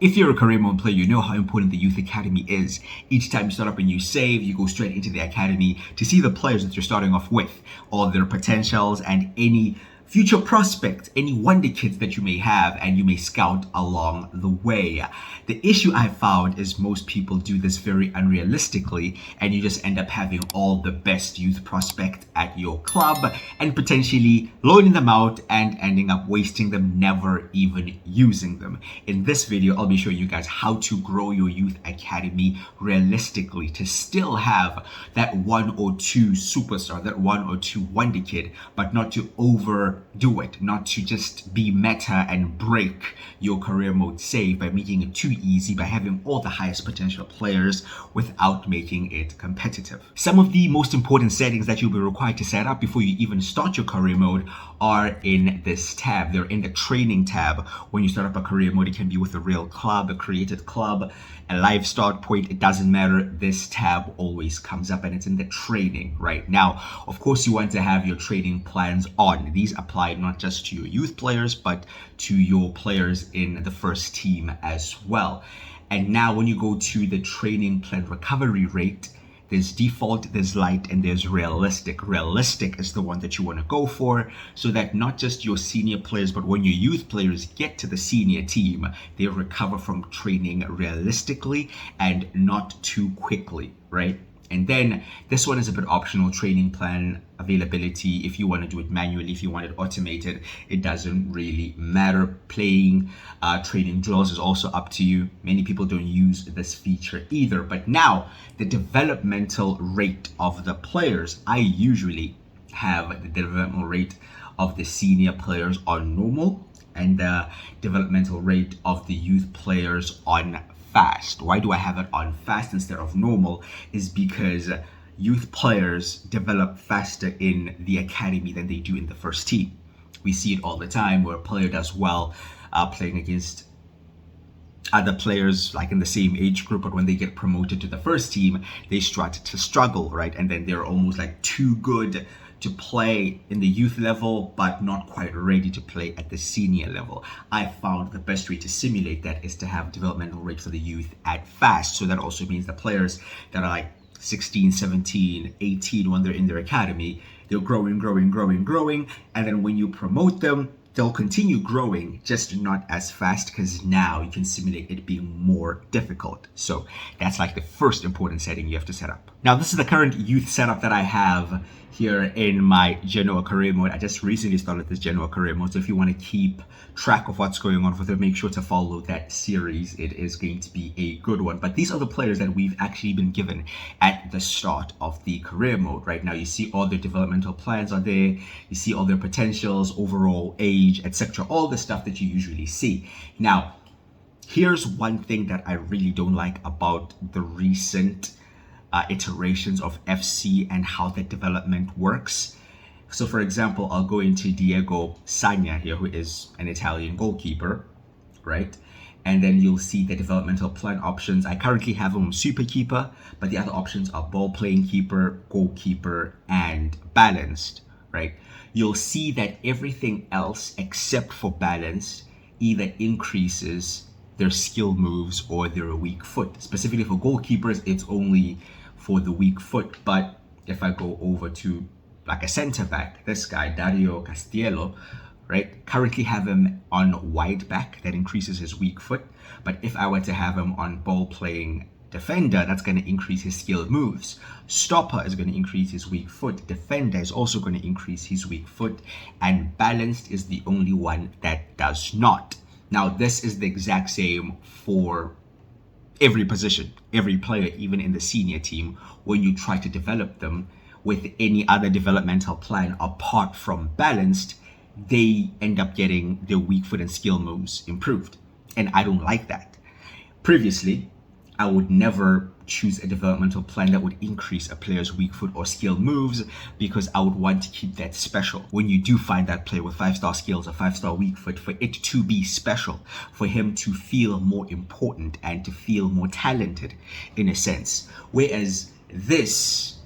If you're a career mode player, you know how important the Youth Academy is. Each time you start up a new save, you go straight into the Academy to see the players that you're starting off with, all their potentials and any future prospects, any wonder kids that you may have, and you may scout along the way. The issue I found is most people do this very unrealistically, and you just end up having all the best youth prospects at your club and potentially loaning them out and ending up wasting them, never even using them. In this video, I'll be showing you guys how to grow your youth academy realistically to still have that one or two superstar, that one or two wonder kid, but not to overdo it, not to just be meta and break your career mode save by making it too easy, by having all the highest potential players without making it competitive. Some of the most important settings that you'll be required to set up before you even start your career mode are in this tab. They're in the training tab. When you start up a career mode, it can be with a real club, a created club, a live start point, it doesn't matter. This tab always comes up and it's in the training right now. Of course, you want to have your training plans on. These apply not just to your youth players, but to your players in the first team as well. And now when you go to the training plan recovery rate, there's default, there's light, and there's realistic. Realistic is the one that you want to go for so that not just your senior players, but when your youth players get to the senior team, they recover from training realistically and not too quickly, right? And then this one is a bit optional, training plan availability. If you want to do it manually, if you want it automated, it doesn't really matter. Playing training drills is also up to you. Many people don't use this feature either. But now the developmental rate of the players, I usually have the developmental rate of the senior players on normal and the developmental rate of the youth players on fast. Why do I have it on fast instead of normal? Is because youth players develop faster in the academy than they do in the first team. We see it all the time where a player does well playing against other players like in the same age group, but when they get promoted to the first team, they start to struggle, right? And then they're almost like too good to play in the youth level, but not quite ready to play at the senior level. I found the best way to simulate that is to have developmental rate for the youth at fast. So that also means the players that are like 16, 17, 18 when they're in their academy, they're growing. And then when you promote them, they'll continue growing, just not as fast because now you can simulate it being more difficult. So that's like the first important setting you have to set up. Now, this is the current youth setup that I have here in my Genoa career mode. I just recently started this Genoa career mode. So if you want to keep track of what's going on with it, make sure to follow that series. It is going to be a good one. But these are the players that we've actually been given at the start of the career mode. Right now, you see all their developmental plans are there. You see all their potentials, overall age, etc. All the stuff that you usually see. Now, here's one thing that I really don't like about the recent iterations of FC and how the development works. So for example, I'll go into Diego Sagna here, who is an Italian goalkeeper, right? And then you'll see the developmental plan options. I currently have him super keeper, but the other options are ball playing keeper, goalkeeper, and balanced, right? You'll see that everything else except for balanced either increases their skill moves or their weak foot. Specifically for goalkeepers, it's only for the weak foot. But if I go over to like a center back, this guy, Dario Castiello, right? Currently have him on wide back, that increases his weak foot. But if I were to have him on ball playing defender, that's going to increase his skilled moves. Stopper is going to increase his weak foot. Defender is also going to increase his weak foot. And balanced is the only one that does not. Now, this is the exact same for every position, every player, even in the senior team. When you try to develop them with any other developmental plan apart from balanced, they end up getting their weak foot and skill moves improved. And I don't like that. Previously, I would never choose a developmental plan that would increase a player's weak foot or skill moves because I would want to keep that special. When you do find that player with 5-star skills or 5-star weak foot, for it to be special, for him to feel more important and to feel more talented in a sense. Whereas this,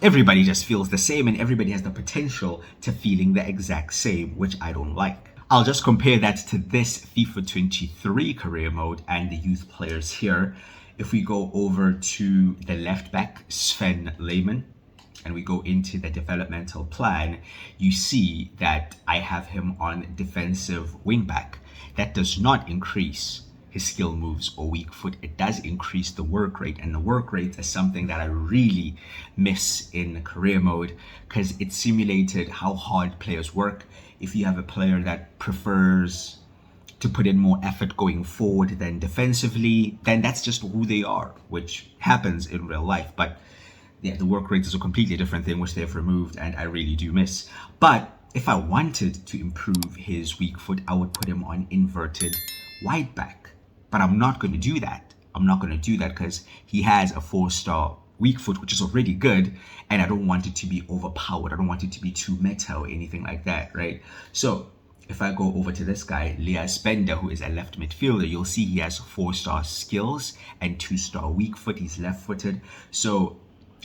everybody just feels the same and everybody has the potential to feeling the exact same, which I don't like. I'll just compare that to this FIFA 23 career mode and the youth players here. If we go over to the left back, Sven Lehmann, and we go into the developmental plan, you see that I have him on defensive wing back. That does not increase his skill moves or weak foot. It does increase the work rate, and the work rate is something that I really miss in career mode because it simulated how hard players work. If you have a player that prefers to put in more effort going forward than defensively, then that's just who they are, which happens in real life. But yeah, the work rate is a completely different thing, which they've removed, and I really do miss. But if I wanted to improve his weak foot, I would put him on inverted wide back. But I'm not going to do that. I'm not going to do that because he has a 4-star weak foot, which is already good, and I don't want it to be overpowered. I don't want it to be too meta or anything like that, right? So if I go over to this guy, Elias Bender, who is a left midfielder, you'll see he has 4-star skills and 2-star weak foot. He's left-footed. So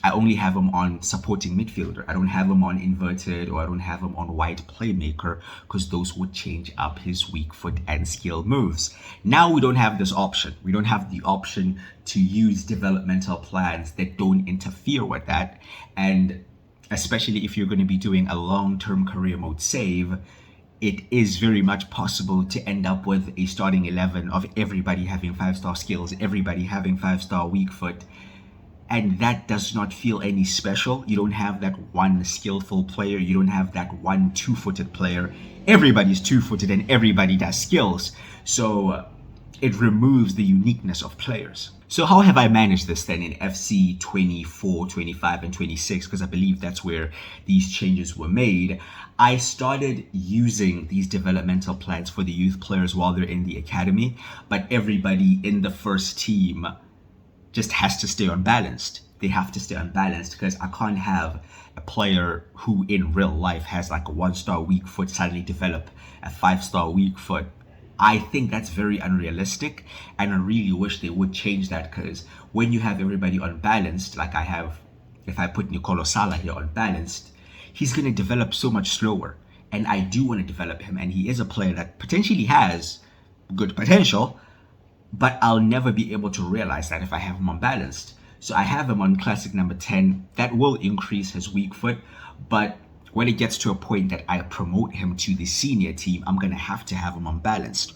I only have him on supporting midfielder. I don't have him on inverted, or I don't have him on wide playmaker, because those would change up his weak foot and skill moves. Now we don't have this option. We don't have the option to use developmental plans that don't interfere with that. And especially if you're going to be doing a long-term career mode save, it is very much possible to end up with a starting 11 of everybody having 5-star skills, everybody having 5-star weak foot. And that does not feel any special. You don't have that one skillful player. You don't have that one 2-footed player. Everybody's 2-footed and everybody does skills. So it removes the uniqueness of players. So how have I managed this then in FC 24, 25, and 26? Because I believe that's where these changes were made. I started using these developmental plans for the youth players while they're in the academy, but everybody in the first team just has to stay unbalanced. They have to stay unbalanced because I can't have a player who in real life has like a 1-star weak foot suddenly develop a 5-star weak foot. I think that's very unrealistic, and I really wish they would change that, because when you have everybody unbalanced, like I have, if I put Nicolo Sala here unbalanced, he's going to develop so much slower. And I do want to develop him, and he is a player that potentially has good potential, but I'll never be able to realize that if I have him unbalanced. So I have him on classic number 10. That will increase his weak foot, but when it gets to a point that I promote him to the senior team, I'm going to have him unbalanced.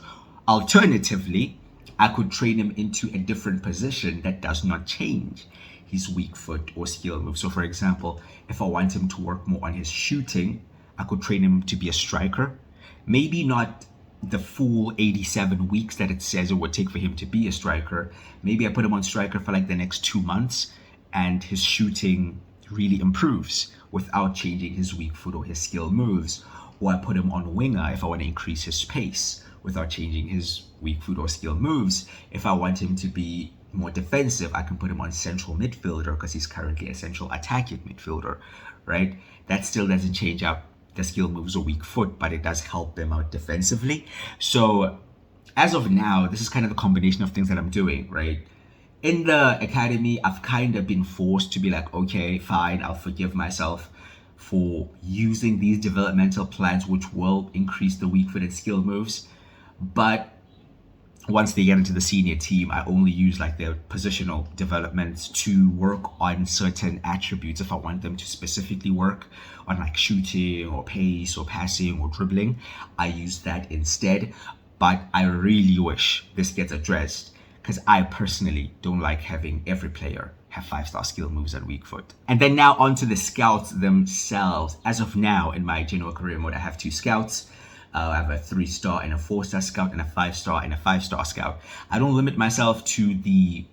Alternatively, I could train him into a different position that does not change his weak foot or skill move. So for example, if I want him to work more on his shooting, I could train him to be a striker. Maybe not the full 87 weeks that it says it would take for him to be a striker. Maybe I put him on striker for like the next 2 months, and his shooting really improves without changing his weak foot or his skill moves. Or I put him on winger if I want to increase his pace without changing his weak foot or skill moves. If I want him to be more defensive, I can put him on central midfielder because he's currently a central attacking midfielder, right? That still doesn't change up the skill moves or weak foot, but it does help them out defensively. So as of now, this is kind of the combination of things that I'm doing, right? In the academy, I've kind of been forced to be like, okay, fine, I'll forgive myself for using these developmental plans, which will increase the weak foot and skill moves. But once they get into the senior team, I only use like their positional developments to work on certain attributes. If I want them to specifically work on like shooting or pace or passing or dribbling, I use that instead. But I really wish this gets addressed, because I personally don't like having every player have 5-star skill moves and weak foot. And then now onto the scouts themselves. As of now, in my general career mode, I have 2 scouts. I have a 3-star and a 4-star scout, and a 5-star and a 5-star scout. I don't limit myself to the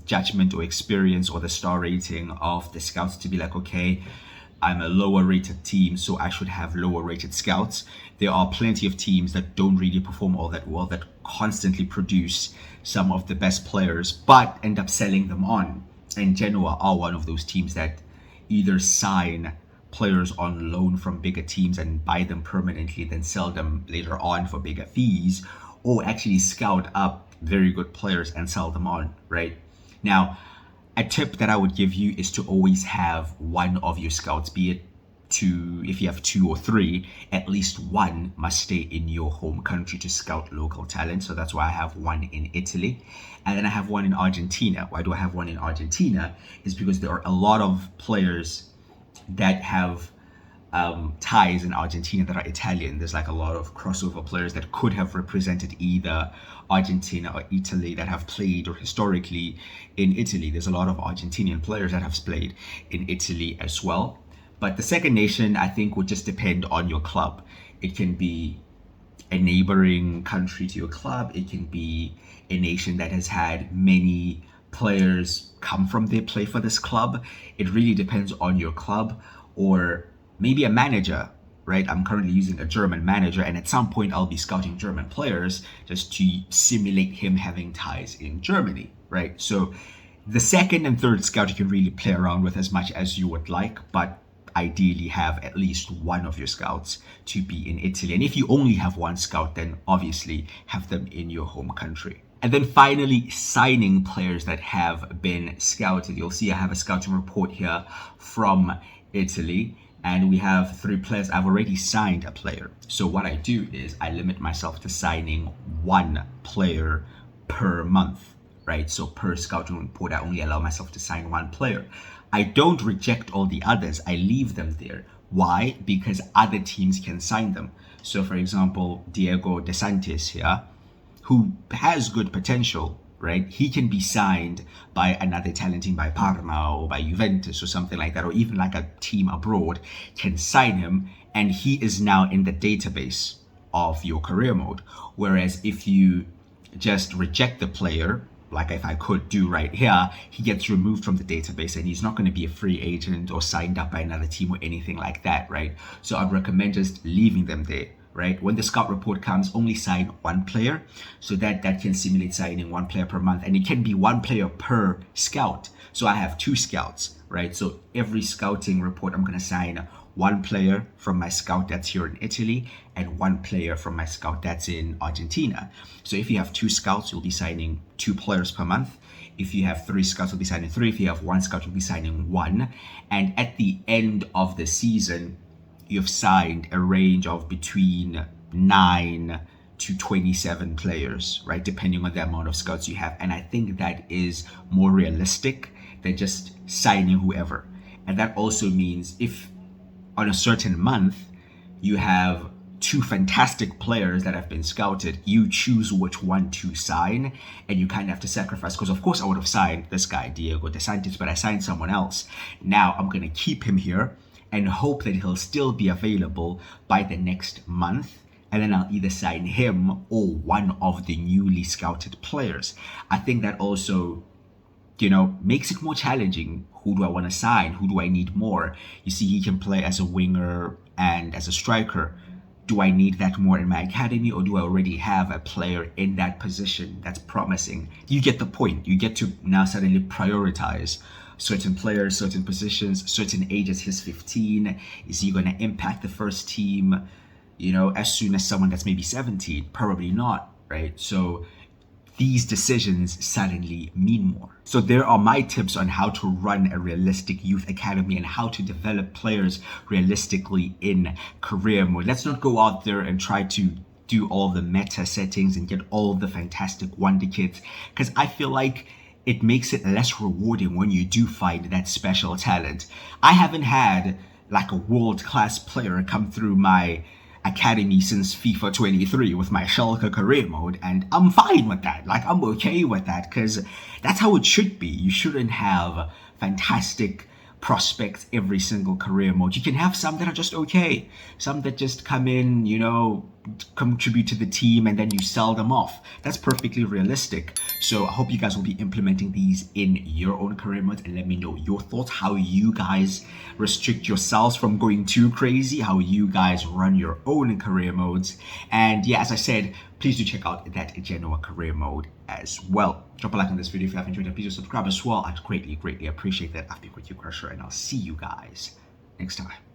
judgment or experience or the star rating of the scouts to be like, okay, I'm a lower rated team, so I should have lower rated scouts. There are plenty of teams that don't really perform all that well, that constantly produce some of the best players, but end up selling them on. And Genoa are one of those teams that either sign players on loan from bigger teams and buy them permanently, then sell them later on for bigger fees, or actually scout up very good players and sell them on, right? Now, a tip that I would give you is to always have one of your scouts, be it if you have 2 or 3, at least one must stay in your home country to scout local talent. So that's why I have one in Italy. And then I have one in Argentina. Why do I have one in Argentina? Is because there are a lot of players that have ties in Argentina that are Italian. There's like a lot of crossover players that could have represented either Argentina or Italy that have played or historically in Italy. There's a lot of Argentinian players that have played in Italy as well. But the second nation, I think, would just depend on your club. It can be a neighboring country to your club. It can be a nation that has had many players come from there, play for this club. It really depends on your club, or maybe a manager, right? I'm currently using a German manager, and at some point I'll be scouting German players just to simulate him having ties in Germany, right? So the second and third scout you can really play around with as much as you would like, but ideally have at least one of your scouts to be in Italy. And if you only have one scout, then obviously have them in your home country. And then finally, signing players that have been scouted. You'll see I have a scouting report here from Italy, and we have 3 players. I've already signed a player. So what I do is I limit myself to signing 1 player per month, right? So per scouting report, I only allow myself to sign 1 player. I don't reject all the others. I leave them there. Why? Because other teams can sign them. So for example, Diego De Santis here, who has good potential, right? He can be signed by another Italian team, by Parma or by Juventus or something like that, or even like a team abroad can sign him, and he is now in the database of your career mode. Whereas if you just reject the player, like if I could do right here, he gets removed from the database and he's not going to be a free agent or signed up by another team or anything like that, right? So I'd recommend just leaving them there, right? When the scout report comes, only sign 1 player, so that can simulate signing 1 player per month, and it can be 1 player per scout. So I have 2 scouts, right? So every scouting report, I'm going to sign 1 player from my scout that's here in Italy and 1 player from my scout that's in Argentina. So if you have 2 scouts, you'll be signing 2 players per month. If you have 3 scouts, you'll be signing 3. If you have 1 scout, you'll be signing 1. And at the end of the season, you've signed a range of between 9 to 27 players, right? Depending on the amount of scouts you have. And I think that is more realistic than just signing whoever. And that also means if on a certain month you have 2 fantastic players that have been scouted, you choose which one to sign, and you kind of have to sacrifice, because of course I would have signed this guy, Diego De Santis, but I signed someone else. Now I'm going to keep him here and hope that he'll still be available by the next month, and then I'll either sign him or one of the newly scouted players. I think that also, makes it more challenging. Who do I want to sign? Who do I need more? You see, he can play as a winger and as a striker. Do I need that more in my academy, or do I already have a player in that position that's promising? You get the point. You get to now suddenly prioritize certain players, certain positions, certain ages. He's 15. Is he going to impact the first team, as soon as someone that's maybe 17? Probably not, right? So these decisions suddenly mean more. So there are my tips on how to run a realistic youth academy and how to develop players realistically in career mode. Let's not go out there and try to do all the meta settings and get all the fantastic wonder kids, because I feel like it makes it less rewarding when you do find that special talent. I haven't had like a world-class player come through my academy since FIFA 23 with my Schalke career mode, and I'm fine with that. Like, I'm okay with that, because that's how it should be. You shouldn't have fantastic prospects every single career mode. You can have some that are just okay, some that just come in, contribute to the team, and then you sell them off. That's perfectly realistic. So I hope you guys will be implementing these in your own career mode, and let me know your thoughts, how you guys restrict yourselves from going too crazy, how you guys run your own career modes. And yeah, as I said, please do check out that Genoa career mode as well. Drop a like on this video if you have enjoyed it. Please do subscribe as well. I'd greatly appreciate that. I've been with you, Crusher, and I'll see you guys next time.